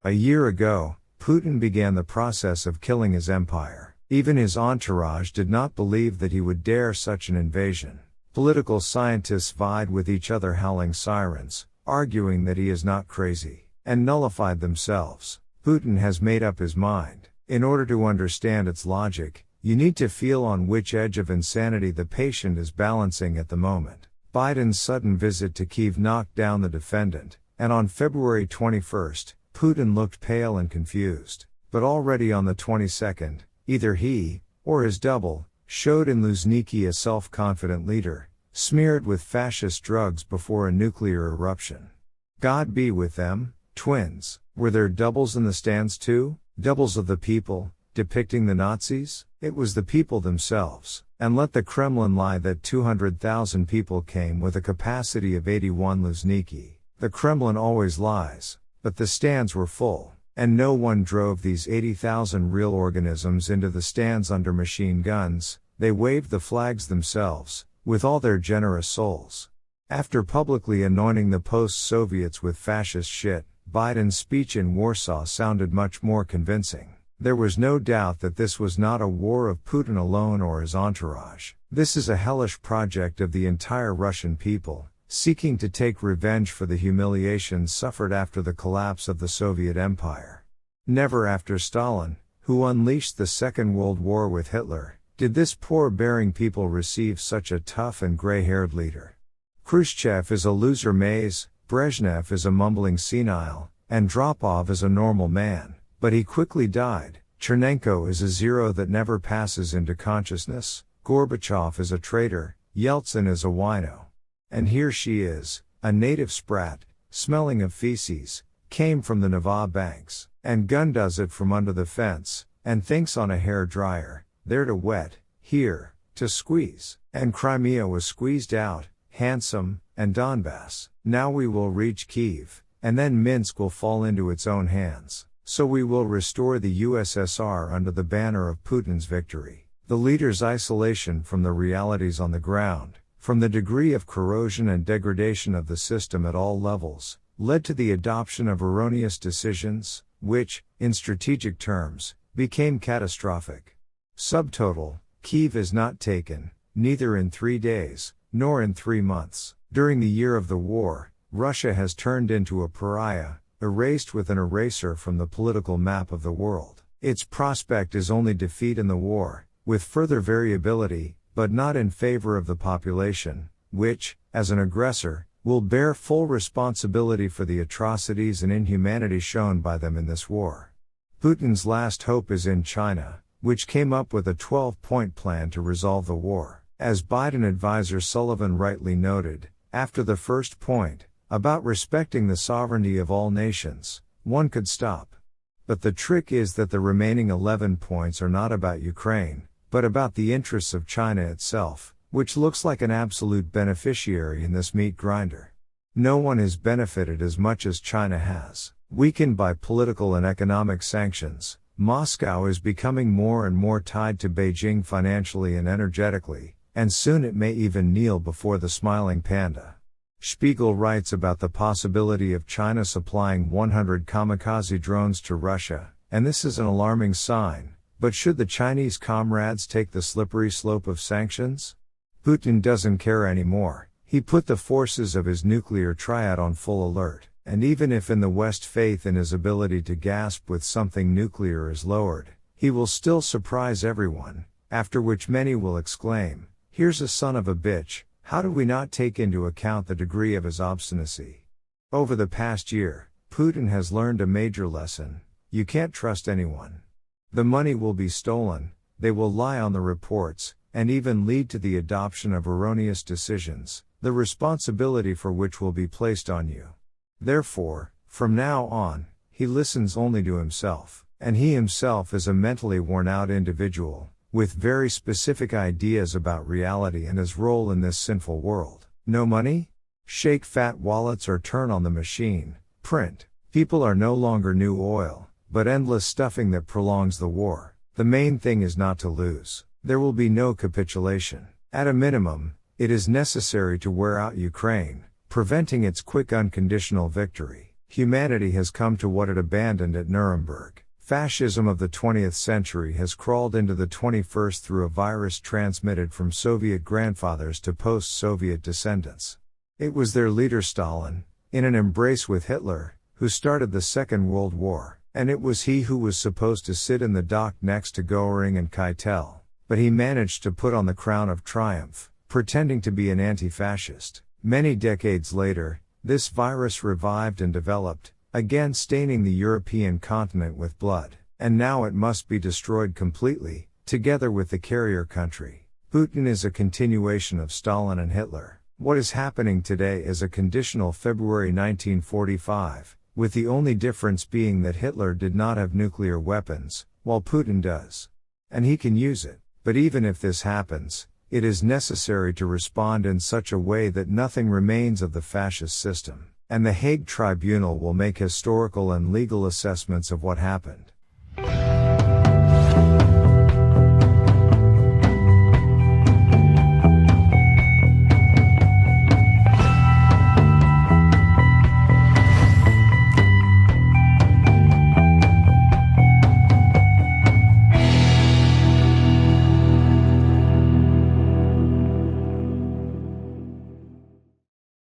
A year ago, Putin began the process of killing his empire. Even his entourage did not believe that he would dare such an invasion. Political scientists vied with each other howling sirens, arguing that he is not crazy, and nullified themselves. Putin has made up his mind. In order to understand its logic, you need to feel on which edge of insanity the patient is balancing at the moment. Biden's sudden visit to Kyiv knocked down the defendant, and on February 21, Putin looked pale and confused. But already on the 22nd, either he, or his double, showed in Luzhniki a self-confident leader, smeared with fascist drugs before a nuclear eruption. God be with them, twins. Were there doubles in the stands too? Doubles of the people, depicting the Nazis? It was the people themselves. And let the Kremlin lie that 200,000 people came with a capacity of 81 Luzhniki. The Kremlin always lies. But the stands were full, and no one drove these 80,000 real organisms into the stands under machine guns. They waved the flags themselves, with all their generous souls. After publicly anointing the post-Soviets with fascist shit, Biden's speech in Warsaw sounded much more convincing. There was no doubt that this was not a war of Putin alone or his entourage. This is a hellish project of the entire Russian people, seeking to take revenge for the humiliations suffered after the collapse of the Soviet Empire. Never after Stalin, who unleashed the Second World War with Hitler, did this poor-bearing people receive such a tough and gray-haired leader. Khrushchev is a loser maze, Brezhnev is a mumbling senile, Andropov is a normal man, but he quickly died. Chernenko is a zero that never passes into consciousness, Gorbachev is a traitor, Yeltsin is a wino. And here she is, a native sprat, smelling of feces, came from the Neva banks, and gun does it from under the fence, and thinks on a hair dryer, there to wet, here, to squeeze. And Crimea was squeezed out, handsome, and Donbass. Now we will reach Kyiv, and then Minsk will fall into its own hands. So we will restore the USSR under the banner of Putin's victory. The leader's isolation from the realities on the ground, from the degree of corrosion and degradation of the system at all levels, led to the adoption of erroneous decisions, which, in strategic terms, became catastrophic. Subtotal: Kyiv is not taken, neither in 3 days, nor in 3 months. During the year of the war, Russia has turned into a pariah, erased with an eraser from the political map of the world. Its prospect is only defeat in the war, with further variability, but not in favor of the population, which, as an aggressor, will bear full responsibility for the atrocities and inhumanity shown by them in this war. Putin's last hope is in China, which came up with a 12-point plan to resolve the war. As Biden advisor Sullivan rightly noted, after the first point, about respecting the sovereignty of all nations, one could stop. But the trick is that the remaining 11 points are not about Ukraine, but about the interests of China itself, which looks like an absolute beneficiary in this meat grinder. No one has benefited as much as China has. Weakened by political and economic sanctions, Moscow is becoming more and more tied to Beijing financially and energetically, and soon it may even kneel before the smiling panda. Spiegel writes about the possibility of China supplying 100 kamikaze drones to Russia, and this is an alarming sign. But should the Chinese comrades take the slippery slope of sanctions? Putin doesn't care anymore. He put the forces of his nuclear triad on full alert, and even if in the West faith in his ability to gasp with something nuclear is lowered, he will still surprise everyone, after which many will exclaim, "Here's a son of a bitch." How do we not take into account the degree of his obstinacy? Over the past year, Putin has learned a major lesson: you can't trust anyone. The money will be stolen, they will lie on the reports, and even lead to the adoption of erroneous decisions, the responsibility for which will be placed on you. Therefore, from now on, he listens only to himself, and he himself is a mentally worn-out individual, with very specific ideas about reality and his role in this sinful world. No money? Shake fat wallets or turn on the machine, print. People are no longer new oil, but endless stuffing that prolongs the war. The main thing is not to lose. There will be no capitulation. At a minimum, it is necessary to wear out Ukraine, preventing its quick unconditional victory. Humanity has come to what it abandoned at Nuremberg. Fascism of the 20th century has crawled into the 21st through a virus transmitted from Soviet grandfathers to post-Soviet descendants. It was their leader Stalin, in an embrace with Hitler, who started the Second World War, and it was he who was supposed to sit in the dock next to Goering and Keitel, but he managed to put on the crown of triumph, pretending to be an anti-fascist. Many decades later, this virus revived and developed, again staining the European continent with blood, and now it must be destroyed completely, together with the carrier country. Putin is a continuation of Stalin and Hitler. What is happening today is a conditional February 1945, with the only difference being that Hitler did not have nuclear weapons, while Putin does. And he can use it. But even if this happens, it is necessary to respond in such a way that nothing remains of the fascist system, and the Hague Tribunal will make historical and legal assessments of what happened.